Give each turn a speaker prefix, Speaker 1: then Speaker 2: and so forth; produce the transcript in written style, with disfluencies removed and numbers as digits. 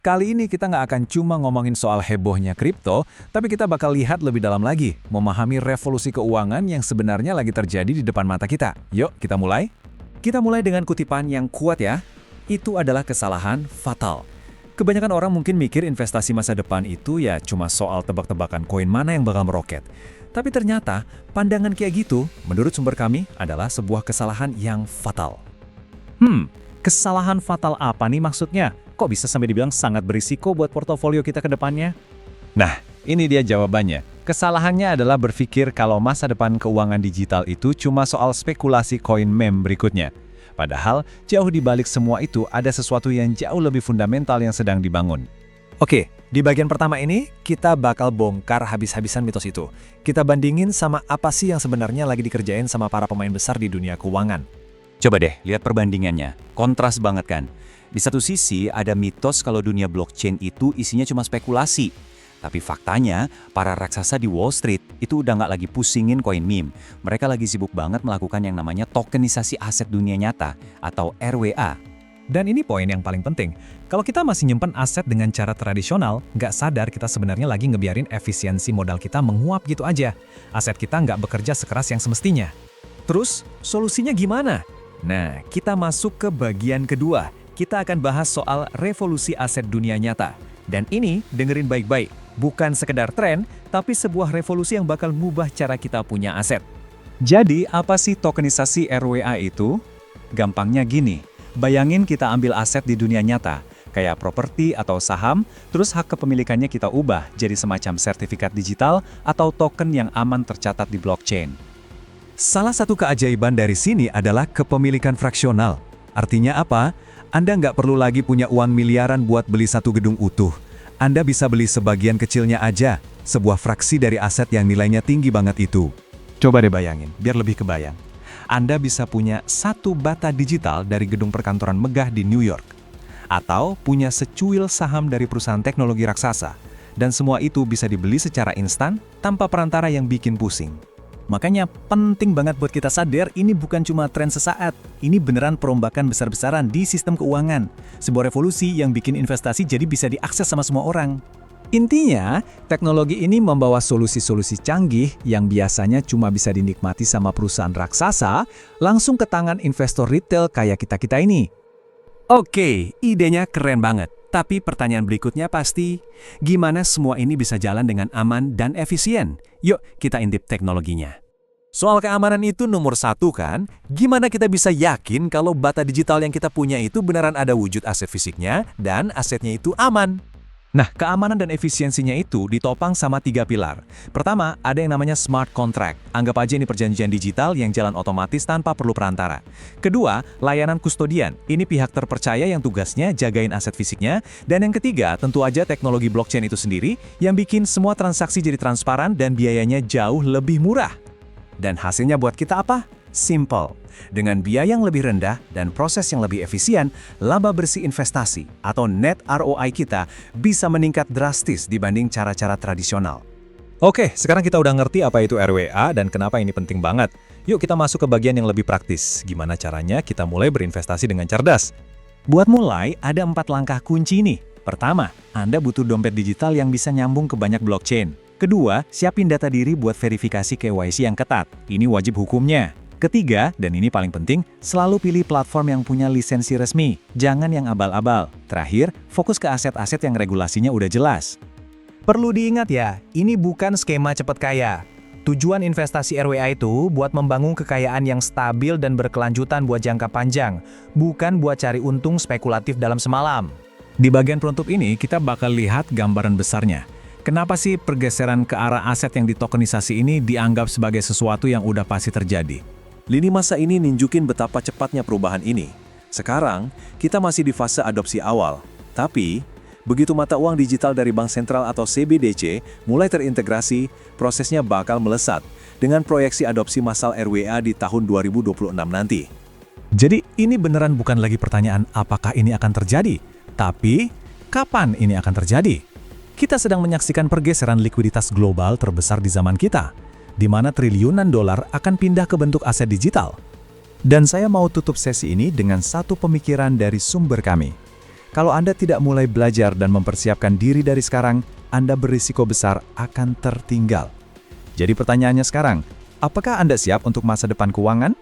Speaker 1: Kali ini kita nggak akan cuma ngomongin soal hebohnya kripto, tapi kita bakal lihat lebih dalam lagi, memahami revolusi keuangan yang sebenarnya lagi terjadi di depan mata kita. Yuk, kita mulai. Kita mulai dengan kutipan yang kuat ya. Itu adalah kesalahan fatal. Kebanyakan orang mungkin mikir investasi masa depan itu ya cuma soal tebak-tebakan koin mana yang bakal meroket. Tapi ternyata, pandangan kayak gitu, menurut sumber kami, adalah sebuah kesalahan yang fatal.
Speaker 2: Kesalahan fatal apa nih maksudnya? Kok bisa sampai dibilang sangat berisiko buat portofolio kita ke depannya?
Speaker 1: Nah, ini dia jawabannya. Kesalahannya adalah berpikir kalau masa depan keuangan digital itu cuma soal spekulasi koin meme berikutnya. Padahal, jauh di balik semua itu ada sesuatu yang jauh lebih fundamental yang sedang dibangun. Oke, di bagian pertama ini, kita bakal bongkar habis-habisan mitos itu. Kita bandingin sama apa sih yang sebenarnya lagi dikerjain sama para pemain besar di dunia keuangan.
Speaker 3: Coba deh, lihat perbandingannya. Kontras banget kan? Di satu sisi, ada mitos kalau dunia blockchain itu isinya cuma spekulasi. Tapi faktanya, para raksasa di Wall Street itu udah nggak lagi pusingin koin meme. Mereka lagi sibuk banget melakukan yang namanya tokenisasi aset dunia nyata, atau RWA.
Speaker 2: Dan ini poin yang paling penting. Kalau kita masih nyimpen aset dengan cara tradisional, nggak sadar kita sebenarnya lagi ngebiarin efisiensi modal kita menguap gitu aja. Aset kita nggak bekerja sekeras yang semestinya.
Speaker 1: Terus, solusinya gimana? Nah, kita masuk ke bagian kedua. Kita akan bahas soal revolusi aset dunia nyata. Dan ini, dengerin baik-baik, bukan sekedar tren, tapi sebuah revolusi yang bakal ngubah cara kita punya aset.
Speaker 3: Jadi, apa sih tokenisasi RWA itu? Gampangnya gini, bayangin kita ambil aset di dunia nyata, kayak properti atau saham, terus hak kepemilikannya kita ubah jadi semacam sertifikat digital atau token yang aman tercatat di blockchain.
Speaker 1: Salah satu keajaiban dari sini adalah kepemilikan fraksional. Artinya apa? Anda nggak perlu lagi punya uang miliaran buat beli satu gedung utuh. Anda bisa beli sebagian kecilnya aja, sebuah fraksi dari aset yang nilainya tinggi banget itu. Coba deh bayangin, biar lebih kebayang. Anda bisa punya satu bata digital dari gedung perkantoran megah di New York. Atau punya secuil saham dari perusahaan teknologi raksasa. Dan semua itu bisa dibeli secara instan, tanpa perantara yang bikin pusing.
Speaker 2: Makanya penting banget buat kita sadar ini bukan cuma tren sesaat. Ini beneran perombakan besar-besaran di sistem keuangan. Sebuah revolusi yang bikin investasi jadi bisa diakses sama semua orang.
Speaker 1: Intinya, teknologi ini membawa solusi-solusi canggih yang biasanya cuma bisa dinikmati sama perusahaan raksasa, langsung ke tangan investor retail kayak kita-kita ini. Oke, idenya keren banget. Tapi pertanyaan berikutnya pasti, gimana semua ini bisa jalan dengan aman dan efisien? Yuk, kita intip teknologinya. Soal keamanan itu nomor satu kan? Gimana kita bisa yakin kalau bata digital yang kita punya itu beneran ada wujud aset fisiknya dan asetnya itu aman? Nah, keamanan dan efisiensinya itu ditopang sama 3 pilar. Pertama, ada yang namanya smart contract. Anggap aja ini perjanjian digital yang jalan otomatis tanpa perlu perantara. Kedua, layanan kustodian. Ini pihak terpercaya yang tugasnya jagain aset fisiknya. Dan yang ketiga, tentu aja teknologi blockchain itu sendiri yang bikin semua transaksi jadi transparan dan biayanya jauh lebih murah. Dan hasilnya buat kita apa? Simple. Dengan biaya yang lebih rendah dan proses yang lebih efisien, laba bersih investasi atau net ROI kita bisa meningkat drastis dibanding cara-cara tradisional. Oke, sekarang kita udah ngerti apa itu RWA dan kenapa ini penting banget. Yuk kita masuk ke bagian yang lebih praktis. Gimana caranya kita mulai berinvestasi dengan cerdas? Buat mulai, ada 4 langkah kunci nih. Pertama, Anda butuh dompet digital yang bisa nyambung ke banyak blockchain. Kedua, siapin data diri buat verifikasi KYC yang ketat. Ini wajib hukumnya. Ketiga, dan ini paling penting, selalu pilih platform yang punya lisensi resmi. Jangan yang abal-abal. Terakhir, fokus ke aset-aset yang regulasinya udah jelas.
Speaker 2: Perlu diingat ya, ini bukan skema cepat kaya. Tujuan investasi RWA itu buat membangun kekayaan yang stabil dan berkelanjutan buat jangka panjang, bukan buat cari untung spekulatif dalam semalam.
Speaker 1: Di bagian penutup ini, kita bakal lihat gambaran besarnya. Kenapa sih pergeseran ke arah aset yang ditokenisasi ini dianggap sebagai sesuatu yang udah pasti terjadi? Lini masa ini nunjukin betapa cepatnya perubahan ini. Sekarang, kita masih di fase adopsi awal. Tapi, begitu mata uang digital dari Bank Sentral atau CBDC mulai terintegrasi, prosesnya bakal melesat dengan proyeksi adopsi massal RWA di tahun 2026 nanti. Jadi, ini beneran bukan lagi pertanyaan apakah ini akan terjadi, tapi kapan ini akan terjadi? Kita sedang menyaksikan pergeseran likuiditas global terbesar di zaman kita, di mana triliunan dolar akan pindah ke bentuk aset digital. Dan saya mau tutup sesi ini dengan satu pemikiran dari sumber kami. Kalau Anda tidak mulai belajar dan mempersiapkan diri dari sekarang, Anda berisiko besar akan tertinggal. Jadi pertanyaannya sekarang, apakah Anda siap untuk masa depan keuangan?